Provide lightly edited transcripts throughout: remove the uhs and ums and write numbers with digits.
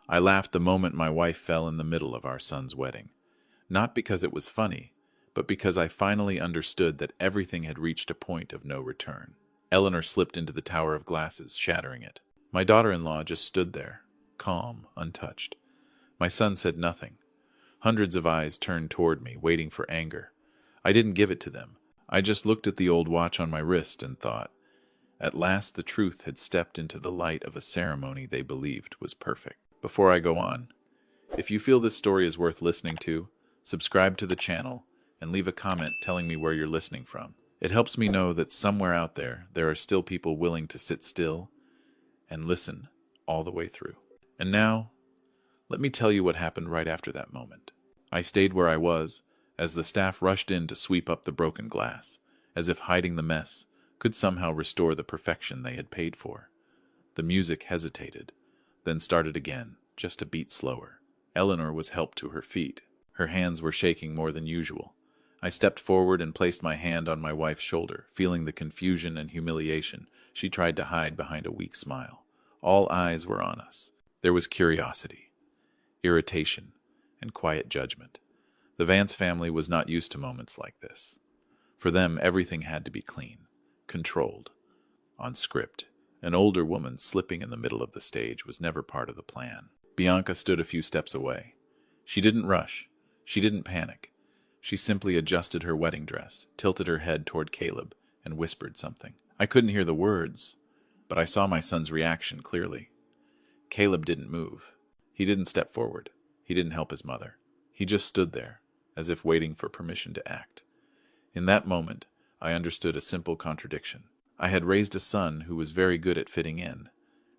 I laughed the moment my wife fell in the middle of our son's wedding. Not because it was funny, but because I finally understood that everything had reached a point of no return. Eleanor slipped into the tower of glasses, shattering it. My daughter-in-law just stood there, calm, untouched. My son said nothing. Hundreds of eyes turned toward me, waiting for anger. I didn't give it to them. I just looked at the old watch on my wrist and thought, at last the truth had stepped into the light of a ceremony they believed was perfect. Before I go on, if you feel this story is worth listening to, subscribe to the channel and leave a comment telling me where you're listening from. It helps me know that somewhere out there are still people willing to sit still and listen all the way through. And now, let me tell you what happened right after that moment. I stayed where I was as the staff rushed in to sweep up the broken glass, as if hiding the mess could somehow restore the perfection they had paid for. The music hesitated, then started again, just a beat slower. Eleanor was helped to her feet. Her hands were shaking more than usual. I stepped forward and placed my hand on my wife's shoulder, feeling the confusion and humiliation she tried to hide behind a weak smile. All eyes were on us. There was curiosity, irritation, and quiet judgment. The Vance family was not used to moments like this. For them, everything had to be clean, controlled, on script. An older woman slipping in the middle of the stage was never part of the plan. Bianca stood a few steps away. She didn't rush. She didn't panic. She simply adjusted her wedding dress, tilted her head toward Caleb, and whispered something. I couldn't hear the words, but I saw my son's reaction clearly. Caleb didn't move. He didn't step forward. He didn't help his mother. He just stood there, as if waiting for permission to act. In that moment, I understood a simple contradiction. I had raised a son who was very good at fitting in,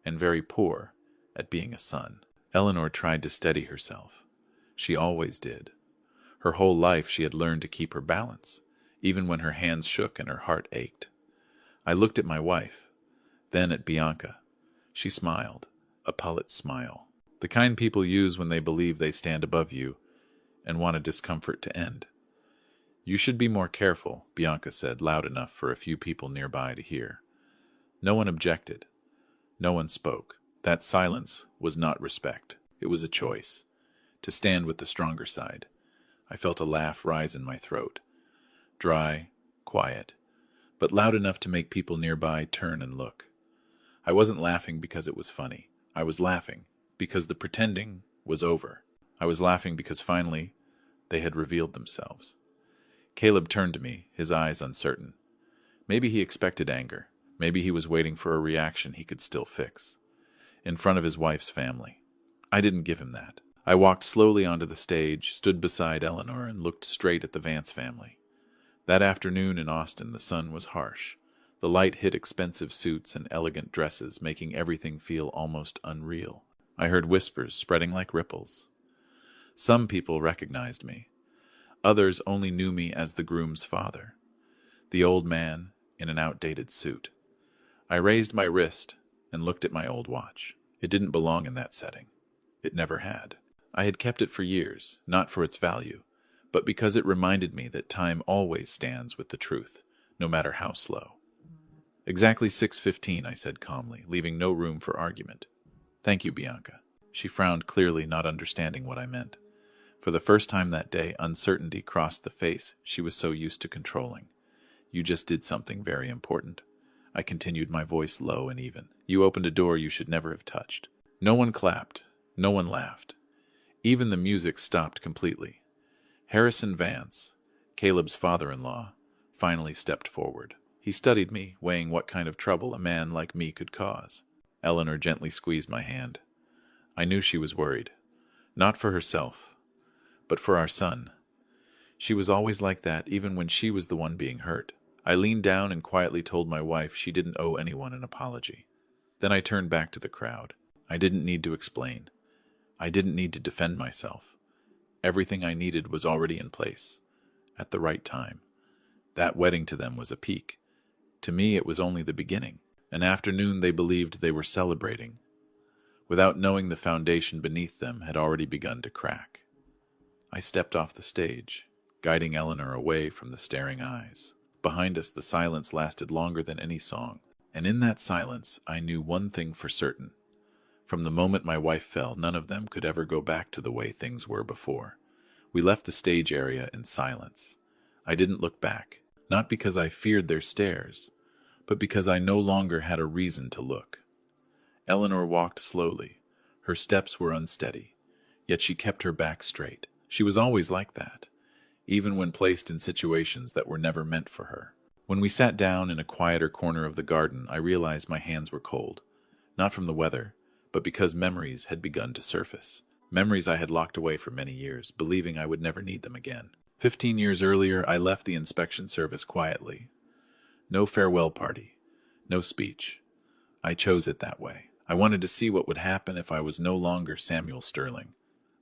and very poor at being a son. Eleanor tried to steady herself. She always did. Her whole life she had learned to keep her balance, even when her hands shook and her heart ached. I looked at my wife, then at Bianca. She smiled, a pullet smile. The kind people use when they believe they stand above you and want a discomfort to end. You should be more careful, Bianca said, loud enough for a few people nearby to hear. No one objected. No one spoke. That silence was not respect. It was a choice. To stand with the stronger side. I felt a laugh rise in my throat. Dry, quiet, but loud enough to make people nearby turn and look. I wasn't laughing because it was funny. I was laughing because the pretending was over. I was laughing because finally they had revealed themselves. Caleb turned to me, his eyes uncertain. Maybe he expected anger. Maybe he was waiting for a reaction he could still fix. In front of his wife's family. I didn't give him that. I walked slowly onto the stage, stood beside Eleanor, and looked straight at the Vance family. That afternoon in Austin, the sun was harsh. The light hit expensive suits and elegant dresses, making everything feel almost unreal. I heard whispers spreading like ripples. Some people recognized me. Others only knew me as the groom's father, the old man in an outdated suit. I raised my wrist and looked at my old watch. It didn't belong in that setting. It never had. I had kept it for years, not for its value, but because it reminded me that time always stands with the truth, no matter how slow. Exactly 6:15, I said calmly, leaving no room for argument. Thank you, Bianca. She frowned clearly, not understanding what I meant. For the first time that day, uncertainty crossed the face she was so used to controlling. You just did something very important. I continued, my voice low and even. You opened a door you should never have touched. No one clapped. No one laughed. Even the music stopped completely. Harrison Vance, Caleb's father-in-law, finally stepped forward. He studied me, weighing what kind of trouble a man like me could cause. Eleanor gently squeezed my hand. I knew she was worried. Not for herself, but for our son. She was always like that, even when she was the one being hurt. I leaned down and quietly told my wife she didn't owe anyone an apology. Then I turned back to the crowd. I didn't need to explain. I didn't need to defend myself. Everything I needed was already in place, at the right time. That wedding to them was a peak. To me, it was only the beginning. An afternoon they believed they were celebrating, without knowing the foundation beneath them had already begun to crack. I stepped off the stage, guiding Eleanor away from the staring eyes. Behind us, the silence lasted longer than any song, and in that silence I knew one thing for certain. From the moment my wife fell, none of them could ever go back to the way things were before. We left the stage area in silence. I didn't look back, not because I feared their stares, but because I no longer had a reason to look. Eleanor walked slowly. Her steps were unsteady, yet she kept her back straight. She was always like that, even when placed in situations that were never meant for her. When we sat down in a quieter corner of the garden, I realized my hands were cold, not from the weather, but because memories had begun to surface. Memories I had locked away for many years, believing I would never need them again. 15 years earlier, I left the inspection service quietly. No farewell party, no speech. I chose it that way. I wanted to see what would happen if I was no longer Samuel Sterling.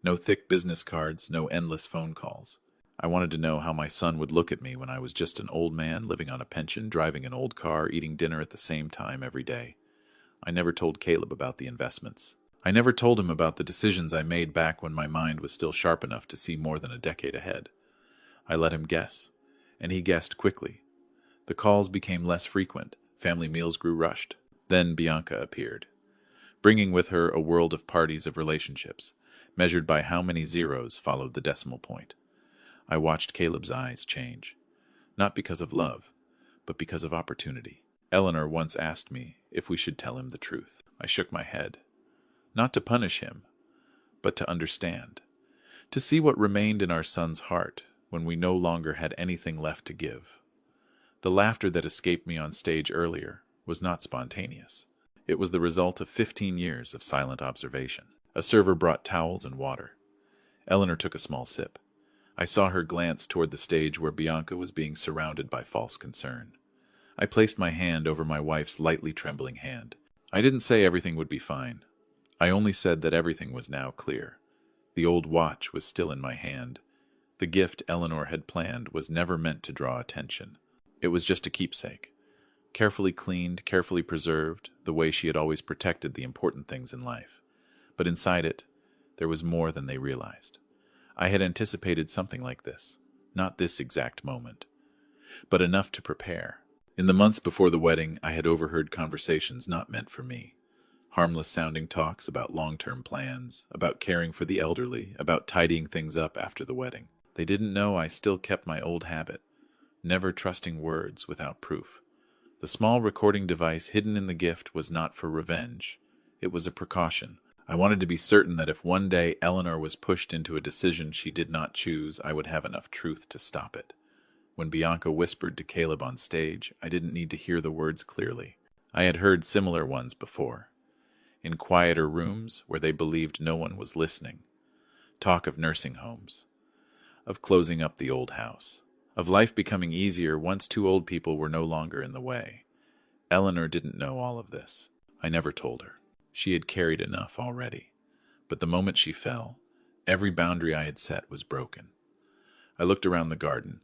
No thick business cards, no endless phone calls. I wanted to know how my son would look at me when I was just an old man living on a pension, driving an old car, eating dinner at the same time every day. I never told Caleb about the investments. I never told him about the decisions I made back when my mind was still sharp enough to see more than a decade ahead. I let him guess, and he guessed quickly. The calls became less frequent. Family meals grew rushed. Then Bianca appeared, bringing with her a world of parties of relationships, measured by how many zeros followed the decimal point. I watched Caleb's eyes change, not because of love, but because of opportunity. Eleanor once asked me if we should tell him the truth. I shook my head, not to punish him, but to understand, to see what remained in our son's heart when we no longer had anything left to give. The laughter that escaped me on stage earlier was not spontaneous. It was the result of 15 years of silent observation. A server brought towels and water. Eleanor took a small sip. I saw her glance toward the stage where Bianca was being surrounded by false concern. I placed my hand over my wife's lightly trembling hand. I didn't say everything would be fine. I only said that everything was now clear. The old watch was still in my hand. The gift Eleanor had planned was never meant to draw attention. It was just a keepsake. Carefully cleaned, carefully preserved, the way she had always protected the important things in life. But inside it, there was more than they realized. I had anticipated something like this. Not this exact moment, but enough to prepare. In the months before the wedding, I had overheard conversations not meant for me. Harmless-sounding talks about long-term plans, about caring for the elderly, about tidying things up after the wedding. They didn't know I still kept my old habit, never trusting words without proof. The small recording device hidden in the gift was not for revenge. It was a precaution. I wanted to be certain that if one day Eleanor was pushed into a decision she did not choose, I would have enough truth to stop it. When Bianca whispered to Caleb on stage, I didn't need to hear the words clearly. I had heard similar ones before. In quieter rooms where they believed no one was listening. Talk of nursing homes. Of closing up the old house. Of life becoming easier once two old people were no longer in the way. Eleanor didn't know all of this. I never told her. She had carried enough already. But the moment she fell, every boundary I had set was broken. I looked around the garden.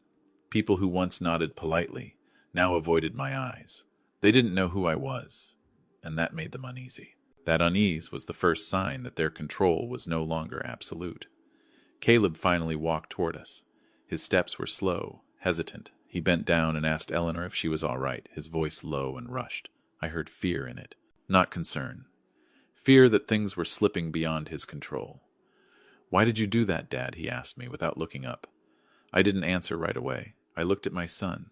People who once nodded politely now avoided my eyes. They didn't know who I was, and that made them uneasy. That unease was the first sign that their control was no longer absolute. Caleb finally walked toward us. His steps were slow, hesitant. He bent down and asked Eleanor if she was all right, his voice low and rushed. I heard fear in it, not concern. Fear that things were slipping beyond his control. "Why did you do that, Dad?" he asked me without looking up. I didn't answer right away. I looked at my son,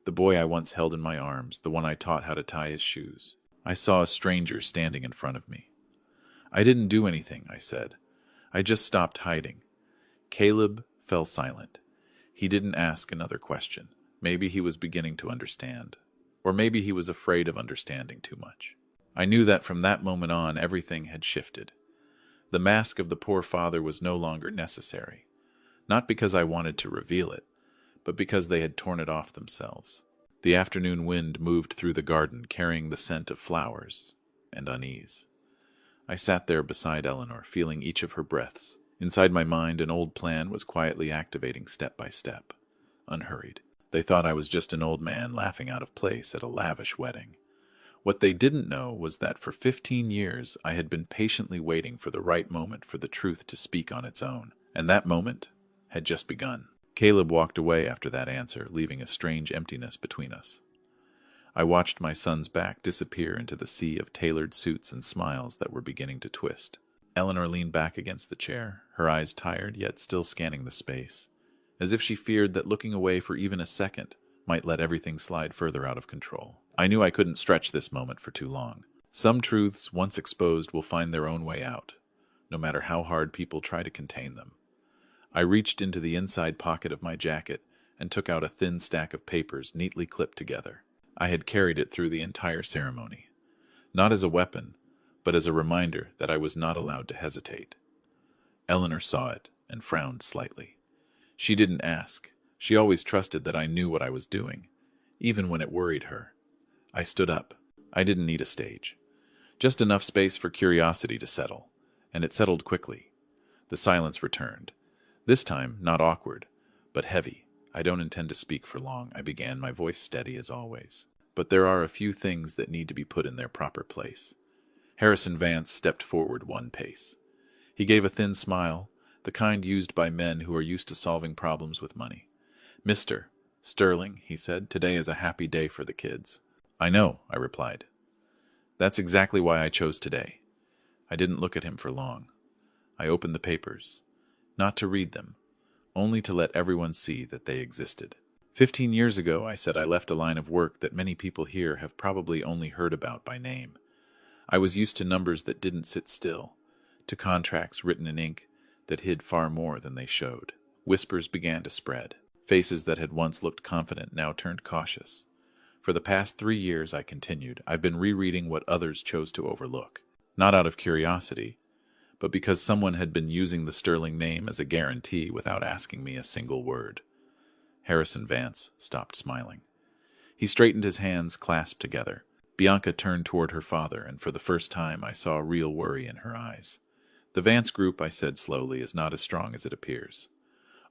the boy I once held in my arms, the one I taught how to tie his shoes. I saw a stranger standing in front of me. "I didn't do anything," I said. "I just stopped hiding." Caleb fell silent. He didn't ask another question. Maybe he was beginning to understand, or maybe he was afraid of understanding too much. I knew that from that moment on, everything had shifted. The mask of the poor father was no longer necessary, not because I wanted to reveal it, but because they had torn it off themselves. The afternoon wind moved through the garden, carrying the scent of flowers and unease. I sat there beside Eleanor, feeling each of her breaths. Inside my mind, an old plan was quietly activating step by step, unhurried. They thought I was just an old man laughing out of place at a lavish wedding. What they didn't know was that for 15 years I had been patiently waiting for the right moment for the truth to speak on its own, and that moment had just begun. Caleb walked away after that answer, leaving a strange emptiness between us. I watched my son's back disappear into the sea of tailored suits and smiles that were beginning to twist. Eleanor leaned back against the chair, her eyes tired yet still scanning the space, as if she feared that looking away for even a second might let everything slide further out of control. I knew I couldn't stretch this moment for too long. Some truths, once exposed, will find their own way out, no matter how hard people try to contain them. I reached into the inside pocket of my jacket and took out a thin stack of papers neatly clipped together. I had carried it through the entire ceremony, not as a weapon, but as a reminder that I was not allowed to hesitate. Eleanor saw it and frowned slightly. She didn't ask. She always trusted that I knew what I was doing, even when it worried her. I stood up. I didn't need a stage. Just enough space for curiosity to settle, and it settled quickly. The silence returned. This time, not awkward, but heavy. I don't intend to speak for long, I began, my voice steady as always. But there are a few things that need to be put in their proper place. Harrison Vance stepped forward one pace. He gave a thin smile, the kind used by men who are used to solving problems with money. "Mr. Sterling," he said, "today is a happy day for the kids." "I know," I replied. "That's exactly why I chose today." I didn't look at him for long. I opened the papers, not to read them, only to let everyone see that they existed. 15 years ago, I said, I left a line of work that many people here have probably only heard about by name. I was used to numbers that didn't sit still, to contracts written in ink that hid far more than they showed. Whispers began to spread. Faces that had once looked confident now turned cautious. For the past 3 years, I continued, I've been rereading what others chose to overlook. Not out of curiosity, but because someone had been using the Sterling name as a guarantee without asking me a single word. Harrison Vance stopped smiling. He straightened his hands clasped together. Bianca turned toward her father, and for the first time I saw real worry in her eyes. The Vance Group, I said slowly, is not as strong as it appears.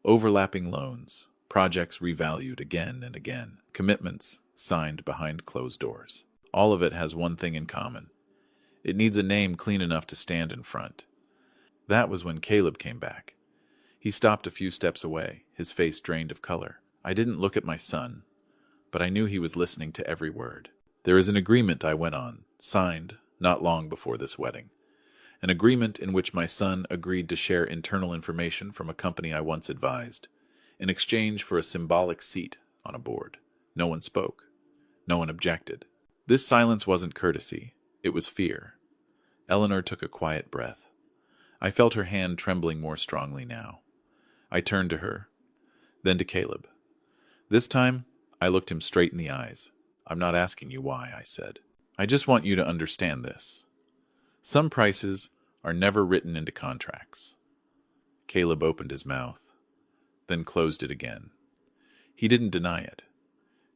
Overlapping loans, projects revalued again and again, commitments signed behind closed doors. All of it has one thing in common. It needs a name clean enough to stand in front. That was when Caleb came back. He stopped a few steps away, his face drained of color. I didn't look at my son, but I knew he was listening to every word. "There is an agreement," I went on, "signed not long before this wedding. An agreement in which my son agreed to share internal information from a company I once advised, in exchange for a symbolic seat on a board. No one spoke. No one objected. This silence wasn't courtesy. It was fear. Eleanor took a quiet breath. I felt her hand trembling more strongly now. I turned to her, then to Caleb. This time, I looked him straight in the eyes. "I'm not asking you why," I said. "I just want you to understand this. Some prices are never written into contracts." Caleb opened his mouth, then closed it again. He didn't deny it.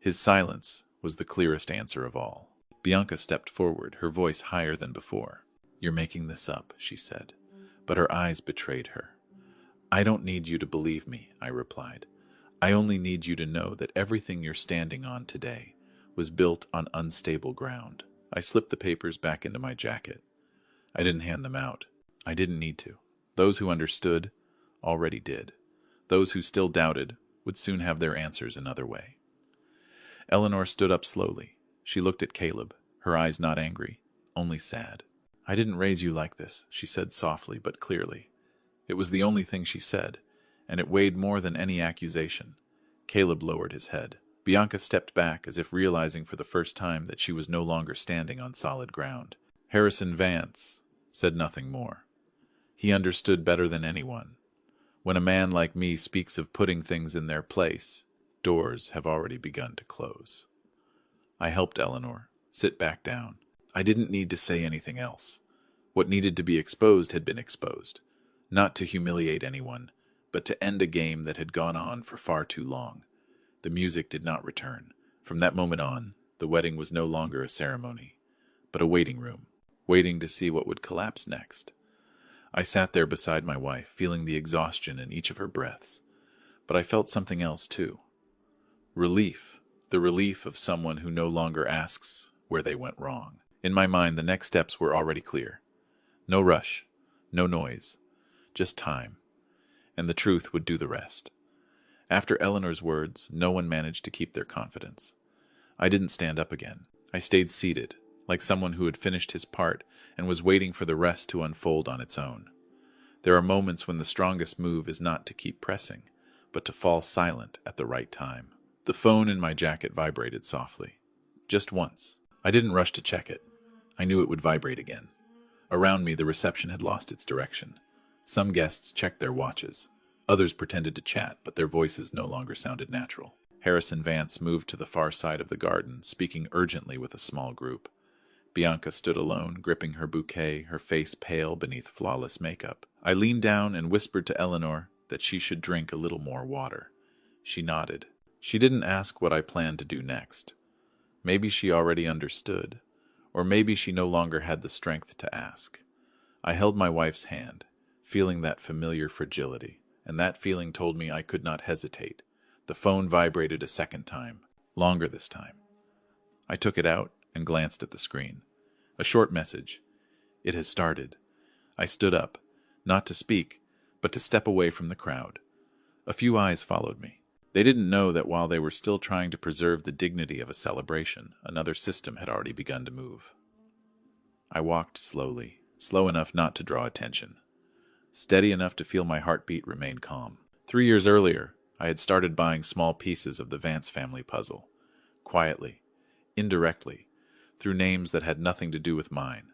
His silence was the clearest answer of all. Bianca stepped forward, her voice higher than before. "You're making this up," she said, but her eyes betrayed her. "I don't need you to believe me," I replied. "I only need you to know that everything you're standing on today was built on unstable ground." I slipped the papers back into my jacket. I didn't hand them out. I didn't need to. Those who understood already did. Those who still doubted would soon have their answers another way. Eleanor stood up slowly. She looked at Caleb, her eyes not angry, only sad. "I didn't raise you like this," she said softly but clearly. It was the only thing she said, and it weighed more than any accusation. Caleb lowered his head. Bianca stepped back as if realizing for the first time that she was no longer standing on solid ground. Harrison Vance said nothing more. He understood better than anyone. When a man like me speaks of putting things in their place, doors have already begun to close. I helped Eleanor sit back down. I didn't need to say anything else. What needed to be exposed had been exposed. Not to humiliate anyone, but to end a game that had gone on for far too long. The music did not return. From that moment on, the wedding was no longer a ceremony, but a waiting room, waiting to see what would collapse next. I sat there beside my wife, feeling the exhaustion in each of her breaths. But I felt something else too. Relief. The relief of someone who no longer asks where they went wrong. In my mind, the next steps were already clear. No rush, no noise, just time. And the truth would do the rest. After Eleanor's words, no one managed to keep their confidence. I didn't stand up again. I stayed seated, like someone who had finished his part and was waiting for the rest to unfold on its own. There are moments when the strongest move is not to keep pressing, but to fall silent at the right time. The phone in my jacket vibrated softly. Just once. I didn't rush to check it. I knew it would vibrate again. Around me, the reception had lost its direction. Some guests checked their watches. Others pretended to chat, but their voices no longer sounded natural. Harrison Vance moved to the far side of the garden, speaking urgently with a small group. Bianca stood alone, gripping her bouquet, her face pale beneath flawless makeup. I leaned down and whispered to Eleanor that she should drink a little more water. She nodded. She didn't ask what I planned to do next. Maybe she already understood, or maybe she no longer had the strength to ask. I held my wife's hand, feeling that familiar fragility, and that feeling told me I could not hesitate. The phone vibrated a second time, longer this time. I took it out and glanced at the screen. A short message. It has started. I stood up, not to speak, but to step away from the crowd. A few eyes followed me. They didn't know that while they were still trying to preserve the dignity of a celebration, another system had already begun to move. I walked slowly, slow enough not to draw attention, steady enough to feel my heartbeat remain calm. 3 years earlier, I had started buying small pieces of the Vance family puzzle, quietly, indirectly, through names that had nothing to do with mine.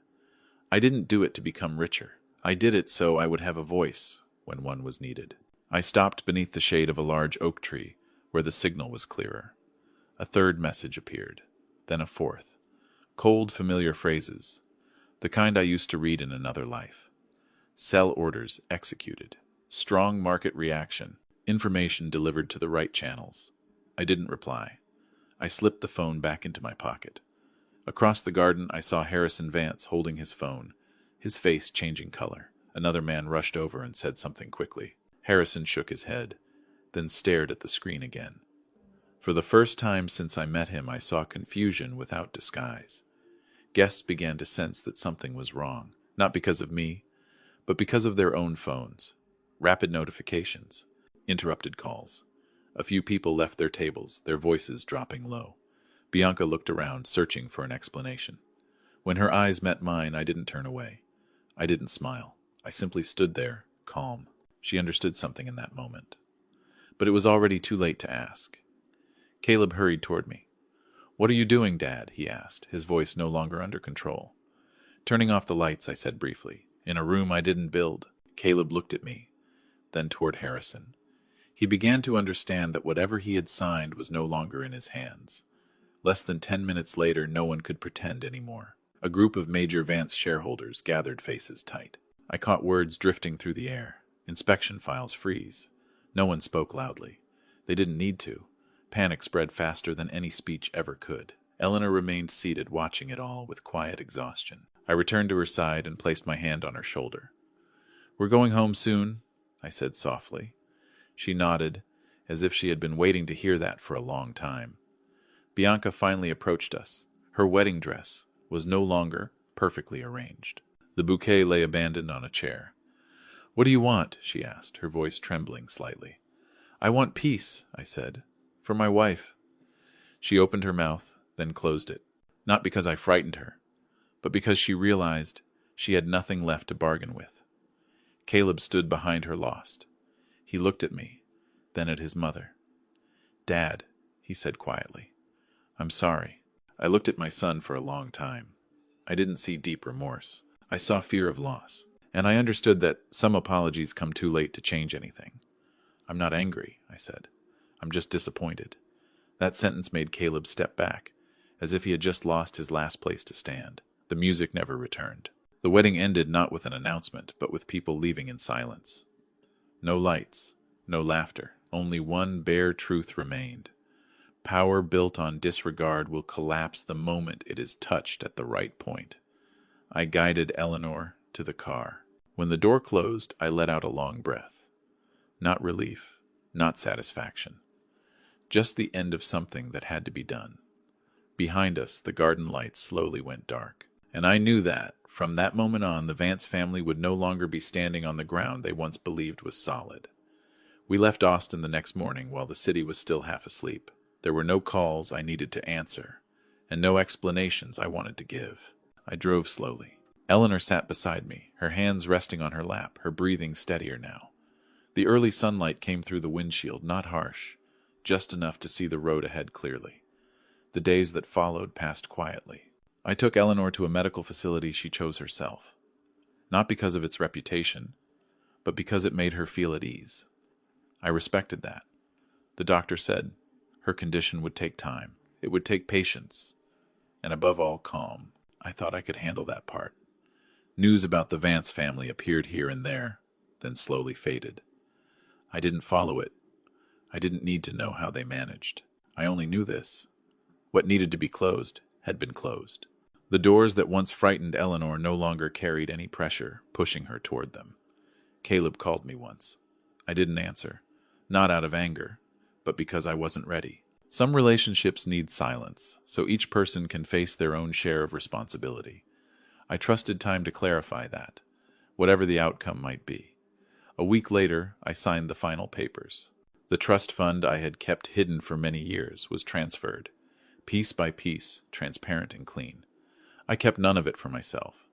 I didn't do it to become richer. I did it so I would have a voice when one was needed. I stopped beneath the shade of a large oak tree, where the signal was clearer. A third message appeared, then a fourth. Cold, familiar phrases, the kind I used to read in another life. Sell orders executed. Strong market reaction. Information delivered to the right channels. I didn't reply. I slipped the phone back into my pocket. Across the garden, I saw Harrison Vance holding his phone, his face changing color. Another man rushed over and said something quickly. Harrison shook his head, then stared at the screen again. For the first time since I met him, I saw confusion without disguise. Guests began to sense that something was wrong, not because of me, but because of their own phones. Rapid notifications, interrupted calls. A few people left their tables, their voices dropping low. Bianca looked around, searching for an explanation. When her eyes met mine, I didn't turn away. I didn't smile. I simply stood there, calm. She understood something in that moment. But it was already too late to ask. Caleb hurried toward me. "What are you doing, Dad?" he asked, his voice no longer under control. "Turning off the lights," I said briefly, "in a room I didn't build." Caleb looked at me, then toward Harrison. He began to understand that whatever he had signed was no longer in his hands. Less than 10 minutes later, no one could pretend anymore. A group of major Vance shareholders gathered, faces tight. I caught words drifting through the air. Inspection files freeze. No one spoke loudly. They didn't need to. Panic spread faster than any speech ever could. Eleanor remained seated, watching it all with quiet exhaustion. I returned to her side and placed my hand on her shoulder. "We're going home soon," I said softly. She nodded, as if she had been waiting to hear that for a long time. Bianca finally approached us. Her wedding dress was no longer perfectly arranged. The bouquet lay abandoned on a chair. "What do you want?" she asked, her voice trembling slightly. "I want peace," I said. "For my wife." She opened her mouth, then closed it. Not because I frightened her, but because she realized she had nothing left to bargain with. Caleb stood behind her, lost. He looked at me, then at his mother. "Dad," he said quietly, "I'm sorry." I looked at my son for a long time. I didn't see deep remorse. I saw fear of loss. And I understood that some apologies come too late to change anything. "I'm not angry," I said. "I'm just disappointed." That sentence made Caleb step back, as if he had just lost his last place to stand. The music never returned. The wedding ended not with an announcement, but with people leaving in silence. No lights, no laughter, only one bare truth remained. Power built on disregard will collapse the moment it is touched at the right point. I guided Eleanor to the car. When the door closed, I let out a long breath. Not relief, not satisfaction. Just the end of something that had to be done. Behind us, the garden lights slowly went dark. And I knew that, from that moment on, the Vance family would no longer be standing on the ground they once believed was solid. We left Austin the next morning while the city was still half asleep. There were no calls I needed to answer, and no explanations I wanted to give. I drove slowly. Eleanor sat beside me, her hands resting on her lap, her breathing steadier now. The early sunlight came through the windshield, not harsh, just enough to see the road ahead clearly. The days that followed passed quietly. I took Eleanor to a medical facility she chose herself, not because of its reputation, but because it made her feel at ease. I respected that. The doctor said her condition would take time. It would take patience, and above all, calm. I thought I could handle that part. News about the Vance family appeared here and there, then slowly faded. I didn't follow it. I didn't need to know how they managed. I only knew this. What needed to be closed had been closed. The doors that once frightened Eleanor no longer carried any pressure, pushing her toward them. Caleb called me once. I didn't answer, not out of anger, but because I wasn't ready. Some relationships need silence, so each person can face their own share of responsibility. I trusted time to clarify that, whatever the outcome might be. A week later, I signed the final papers. The trust fund I had kept hidden for many years was transferred, piece by piece, transparent and clean. I kept none of it for myself.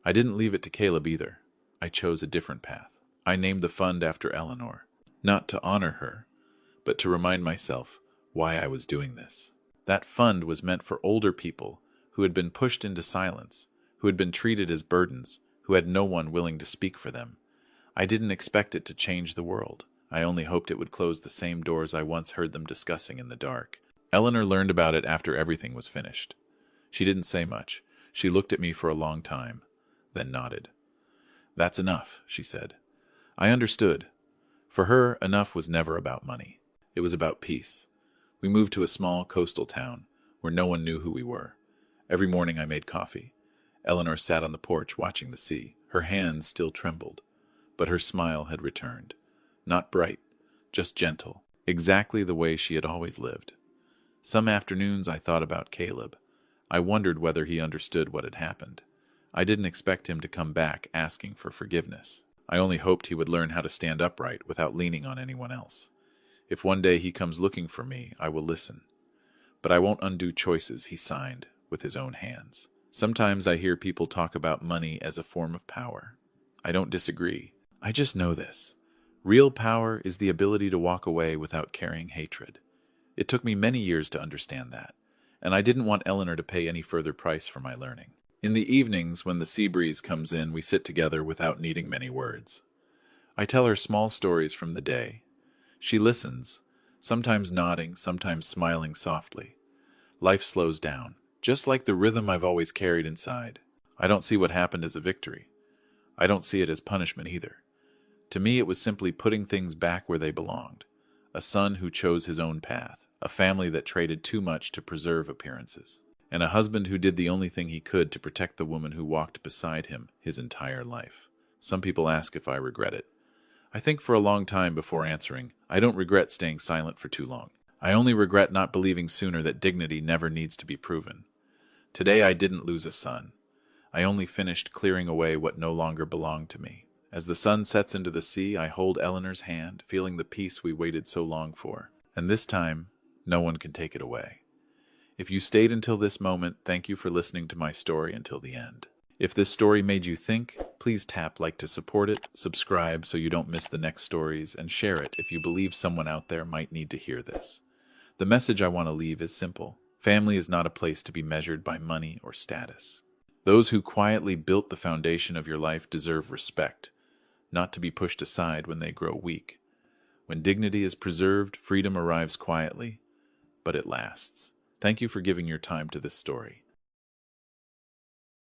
I didn't leave it to Caleb either. I chose a different path. I named the fund after Eleanor, not to honor her, but to remind myself why I was doing this. That fund was meant for older people who had been pushed into silence, who had been treated as burdens, who had no one willing to speak for them. I didn't expect it to change the world. I only hoped it would close the same doors I once heard them discussing in the dark. Eleanor learned about it after everything was finished. She didn't say much. She looked at me for a long time, then nodded. "That's enough," she said. I understood. For her, enough was never about money. It was about peace. We moved to a small coastal town where no one knew who we were. Every morning I made coffee. Eleanor sat on the porch watching the sea. Her hands still trembled, but her smile had returned. Not bright, just gentle, exactly the way she had always lived. Some afternoons I thought about Caleb. I wondered whether he understood what had happened. I didn't expect him to come back asking for forgiveness. I only hoped he would learn how to stand upright without leaning on anyone else. If one day he comes looking for me, I will listen. But I won't undo choices he signed with his own hands. Sometimes I hear people talk about money as a form of power. I don't disagree. I just know this. Real power is the ability to walk away without carrying hatred. It took me many years to understand that, and I didn't want Eleanor to pay any further price for my learning. In the evenings, when the sea breeze comes in, we sit together without needing many words. I tell her small stories from the day. She listens, sometimes nodding, sometimes smiling softly. Life slows down, just like the rhythm I've always carried inside. I don't see what happened as a victory. I don't see it as punishment either. To me, it was simply putting things back where they belonged. A son who chose his own path, a family that traded too much to preserve appearances, and a husband who did the only thing he could to protect the woman who walked beside him his entire life. Some people ask if I regret it. I think for a long time before answering. I don't regret staying silent for too long. I only regret not believing sooner that dignity never needs to be proven. Today I didn't lose a son. I only finished clearing away what no longer belonged to me. As the sun sets into the sea, I hold Eleanor's hand, feeling the peace we waited so long for. And this time, no one can take it away. If you stayed until this moment, thank you for listening to my story until the end. If this story made you think, please tap like to support it, subscribe so you don't miss the next stories, and share it if you believe someone out there might need to hear this. The message I want to leave is simple. Family is not a place to be measured by money or status. Those who quietly built the foundation of your life deserve respect, not to be pushed aside when they grow weak. When dignity is preserved, freedom arrives quietly, but it lasts. Thank you for giving your time to this story.